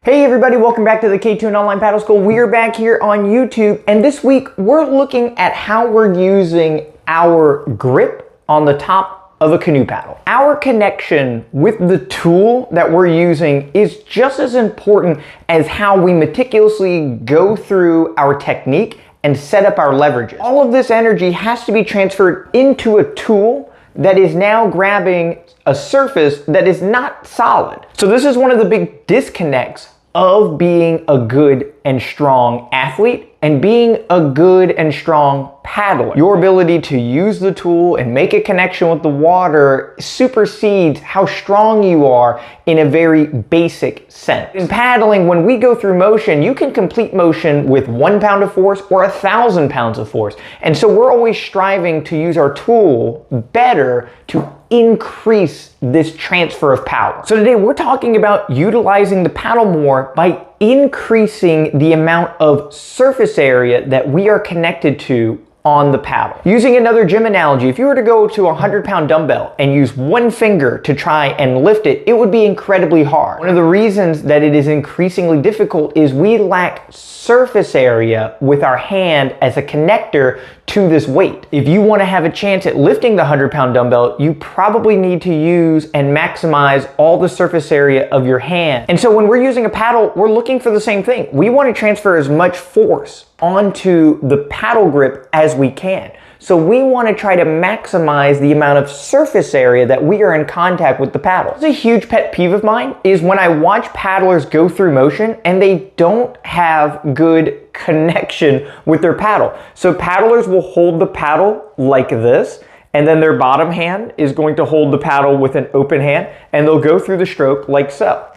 Hey everybody, welcome back to the Canoe Online Paddle School. We are back here on YouTube, and this week we're looking at how we're using our grip on the top of a canoe paddle. Our connection with the tool that we're using is just as important as how we meticulously go through our technique and set up our leverages. All of this energy has to be transferred into a tool that is now grabbing a surface that is not solid. So this is one of the big disconnects of being a good and strong athlete and being a good and strong paddler. Your ability to use the tool and make a connection with the water supersedes how strong you are in a very basic sense. In paddling, when we go through motion, you can complete motion with 1 pound of force or 1,000 pounds of force. And so we're always striving to use our tool better to increase this transfer of power. So today we're talking about utilizing the paddle more by increasing the amount of surface area that we are connected to on the paddle. Using another gym analogy, if you were to go to a 100-pound dumbbell and use one finger to try and lift it, it would be incredibly hard. One of the reasons that it is increasingly difficult is we lack surface area with our hand as a connector to this weight. If you want to have a chance at lifting the 100-pound dumbbell, you probably need to use and maximize all the surface area of your hand. And so when we're using a paddle, we're looking for the same thing. We want to transfer as much force onto the paddle grip as we can. So we want to try to maximize the amount of surface area that we are in contact with the paddle. It's a huge pet peeve of mine is when I watch paddlers go through motion and they don't have good connection with their paddle. So paddlers will hold the paddle like this, and then their bottom hand is going to hold the paddle with an open hand, and they'll go through the stroke like so.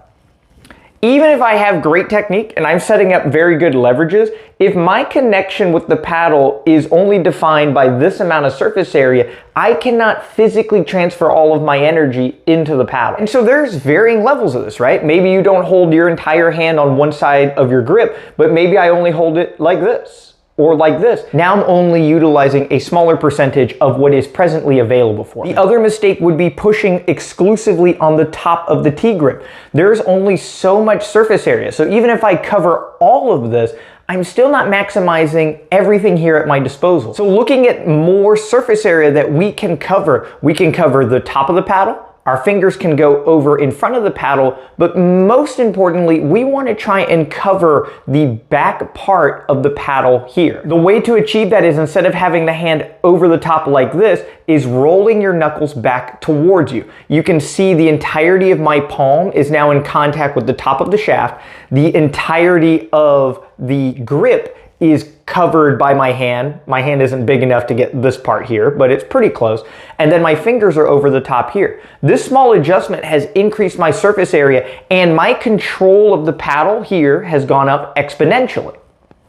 Even if I have great technique and I'm setting up very good leverages, if my connection with the paddle is only defined by this amount of surface area, I cannot physically transfer all of my energy into the paddle. And so there's varying levels of this, right? Maybe you don't hold your entire hand on one side of your grip, but maybe I only hold it like this or like this. Now I'm only utilizing a smaller percentage of what is presently available for me. The other mistake would be pushing exclusively on the top of the T-grip. There's only so much surface area. So even if I cover all of this, I'm still not maximizing everything here at my disposal. So looking at more surface area that we can cover the top of the paddle, our fingers can go over in front of the paddle, but most importantly, we want to try and cover the back part of the paddle here. The way to achieve that is instead of having the hand over the top like this, is rolling your knuckles back towards you. You can see the entirety of my palm is now in contact with the top of the shaft. The entirety of the grip is covered by my hand. My hand isn't big enough to get this part here, but it's pretty close. And then my fingers are over the top here. This small adjustment has increased my surface area, and my control of the paddle here has gone up exponentially.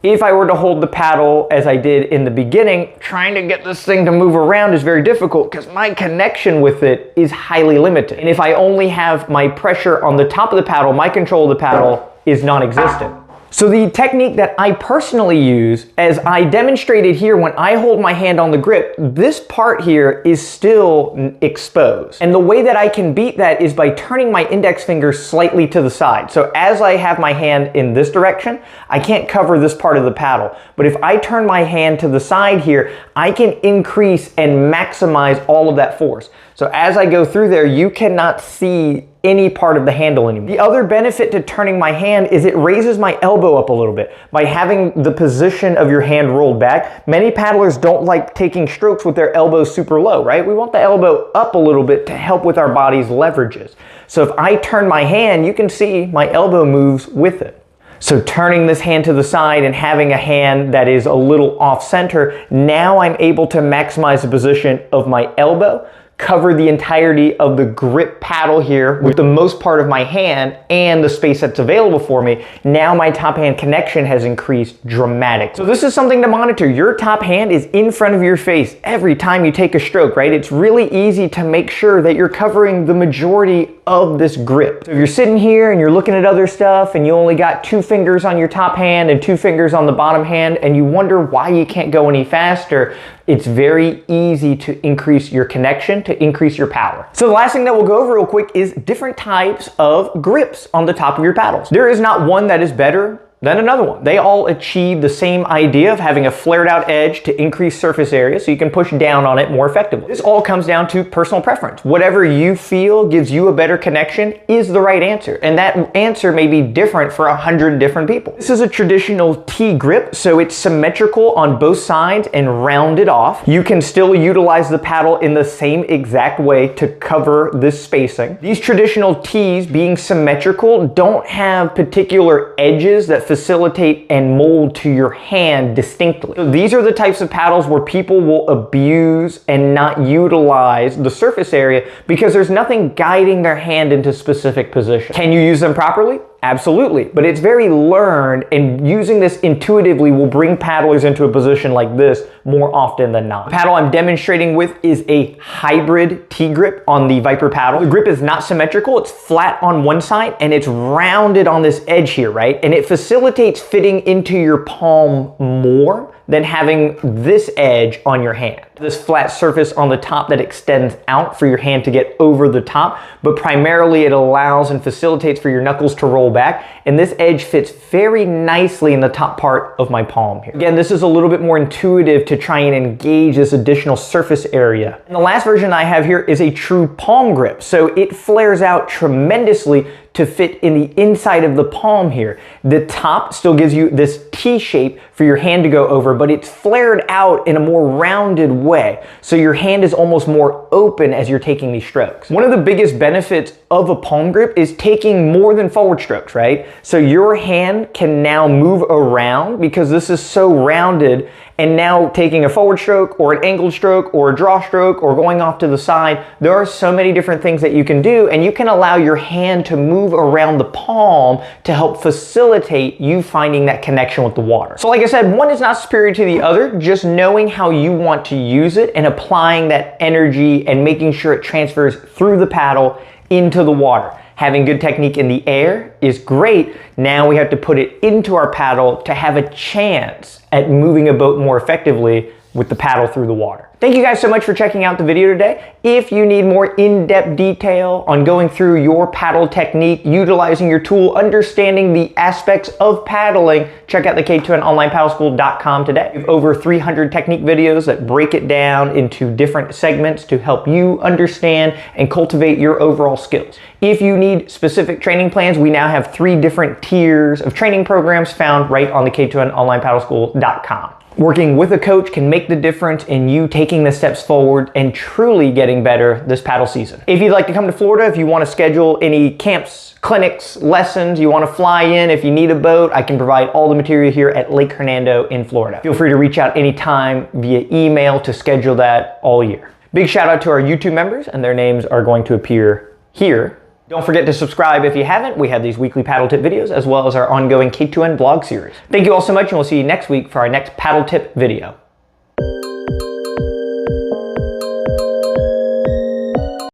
If I were to hold the paddle as I did in the beginning, trying to get this thing to move around is very difficult because my connection with it is highly limited. And if I only have my pressure on the top of the paddle, my control of the paddle is non-existent. So the technique that I personally use, as I demonstrated here when I hold my hand on the grip, this part here is still exposed. And the way that I can beat that is by turning my index finger slightly to the side. So as I have my hand in this direction, I can't cover this part of the paddle. But if I turn my hand to the side here, I can increase and maximize all of that force. So as I go through there, you cannot see any part of the handle anymore. The other benefit to turning my hand is it raises my elbow up a little bit. By having the position of your hand rolled back, many paddlers don't like taking strokes with their elbows super low, right? We want the elbow up a little bit to help with our body's leverages. So if I turn my hand, you can see my elbow moves with it. So turning this hand to the side and having a hand that is a little off center, now I'm able to maximize the position of my elbow, cover the entirety of the grip paddle here with the most part of my hand and the space that's available for me. Now my top hand connection has increased dramatically. So this is something to monitor. Your top hand is in front of your face every time you take a stroke, right? It's really easy to make sure that you're covering the majority of this grip. So if you're sitting here and you're looking at other stuff and you only got 2 fingers on your top hand and 2 fingers on the bottom hand and you wonder why you can't go any faster, it's very easy to increase your connection to increase your power. So the last thing that we'll go over real quick is different types of grips on the top of your paddles. There is not one that is better than another one. They all achieve the same idea of having a flared out edge to increase surface area so you can push down on it more effectively. This all comes down to personal preference. Whatever you feel gives you a better connection is the right answer, and that answer may be different for 100 different people. This is a traditional T grip, so it's symmetrical on both sides and rounded off. You can still utilize the paddle in the same exact way to cover this spacing. These traditional T's, being symmetrical, don't have particular edges that facilitate and mold to your hand distinctly. So these are the types of paddles where people will abuse and not utilize the surface area because there's nothing guiding their hand into specific position. Can you use them properly? Absolutely, but it's very learned, and using this intuitively will bring paddlers into a position like this more often than not. The paddle I'm demonstrating with is a hybrid T-grip on the Viper paddle. The grip is not symmetrical, it's flat on one side and it's rounded on this edge here, right? And it facilitates fitting into your palm more than having this edge on your hand. This flat surface on the top that extends out for your hand to get over the top, but primarily it allows and facilitates for your knuckles to roll back, and this edge fits very nicely in the top part of my palm here. Again, this is a little bit more intuitive to try and engage this additional surface area. And the last version I have here is a true palm grip, so it flares out tremendously to fit in the inside of the palm here. The top still gives you this T shape for your hand to go over, but it's flared out in a more rounded way. So your hand is almost more open as you're taking these strokes. One of the biggest benefits of a palm grip is taking more than forward strokes, right? So your hand can now move around because this is so rounded, and now taking a forward stroke or an angled stroke or a draw stroke or going off to the side, there are so many different things that you can do, and you can allow your hand to move around the palm to help facilitate you finding that connection with the water. So like I said, one is not superior to the other, just knowing how you want to use it and applying that energy and making sure it transfers through the paddle into the water. Having good technique in the air is great. Now we have to put it into our paddle to have a chance at moving a boat more effectively with the paddle through the water. Thank you guys so much for checking out the video today. If you need more in-depth detail on going through your paddle technique, utilizing your tool, understanding the aspects of paddling, check out the K2NOnlinePaddleSchool.com today. We have over 300 technique videos that break it down into different segments to help you understand and cultivate your overall skills. If you need specific training plans, we now have 3 different tiers of training programs found right on the K2NOnlinePaddleSchool.com. Working with a coach can make the difference in you taking the steps forward and truly getting better this paddle season. If you'd like to come to Florida, if you want to schedule any camps, clinics, lessons, you want to fly in, if you need a boat, I can provide all the material here at Lake Hernando in Florida. Feel free to reach out anytime via email to schedule that all year. Big shout out to our YouTube members, and their names are going to appear here. Don't forget to subscribe if you haven't. We have these weekly paddle tip videos as well as our ongoing K2N blog series. Thank you all so much, and we'll see you next week for our next paddle tip video.